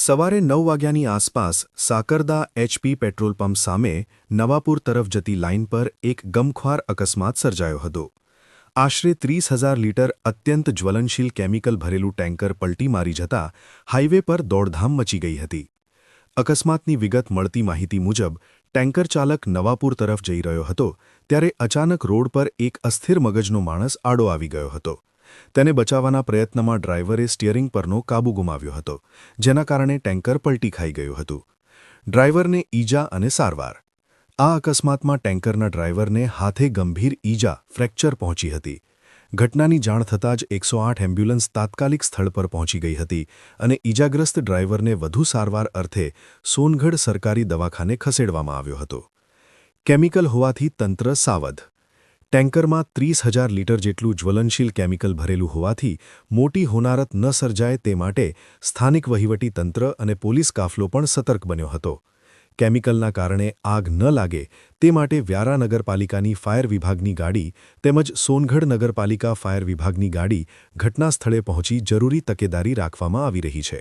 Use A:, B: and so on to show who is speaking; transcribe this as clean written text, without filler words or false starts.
A: સવારે 9 વાગ્યાની આસપાસ સાકરદા એચપી પેટ્રોલ પંપ સામે નવાપુર તરફ જતી લાઇન પર એક ગમખ્વાર અકસ્માત સર્જાયો હતો. આશરે 30,000 લીટર અત્યંત જ્વલનશીલ કેમિકલ ભરેલું ટેન્કર પલટી મારી જતા હાઇવે પર દોડધામ મચી ગઈ હતી. અકસ્માતની વિગત મળતી માહિતી મુજબ ટેન્કર ચાલક નવાપુર તરફ જઈ રહ્યો હતો ત્યારે અચાનક રોડ પર એક અસ્થિર મગજનો માણસ આડો આવી ગયો હતો. તેને બચાવવાના પ્રયત્નમાં ડ્રાઈવરે સ્ટિયરિંગ પરનો કાબુ ગુમાવ્યો હતો, જેના કારણે ટેન્કર પલટી ખાઈ ગયું હતું. ડ્રાઈવરને ઈજા અને સારવાર. આ અકસ્માતમાં ટેન્કરના ડ્રાઈવરને હાથે ગંભીર ઈજા ફ્રેક્ચર પહોંચી હતી. ઘટનાની જાણ થતાં જ 108 એમ્બ્યુલન્સ તાત્કાલિક સ્થળ પર પહોંચી ગઈ હતી અને ઈજાગ્રસ્ત ડ્રાઈવરને વધુ સારવાર અર્થે સોનગઢ સરકારી દવાખાને ખસેડવામાં આવ્યો હતો. કેમિકલ હોવાથી તંત્ર સાવધ. ટેન્કરમાં 30,000 લીટર જેટલું જ્વલનશીલ કેમિકલ ભરેલું હોવાથી મોટી હોનારત ન સર્જાય તે માટે સ્થાનિક વહીવટી તંત્ર અને પોલીસ કાફલો પણ સતર્ક બન્યો હતો. કેમિકલના કારણે આગ ન લાગે તે માટે વ્યારા નગરપાલિકાની ફાયર વિભાગની ગાડી તેમજ સોનગઢ નગરપાલિકા ફાયર વિભાગની ગાડી ઘટના સ્થળે પહોંચી જરૂરી તકેદારી રાખવામાં આવી રહી છે.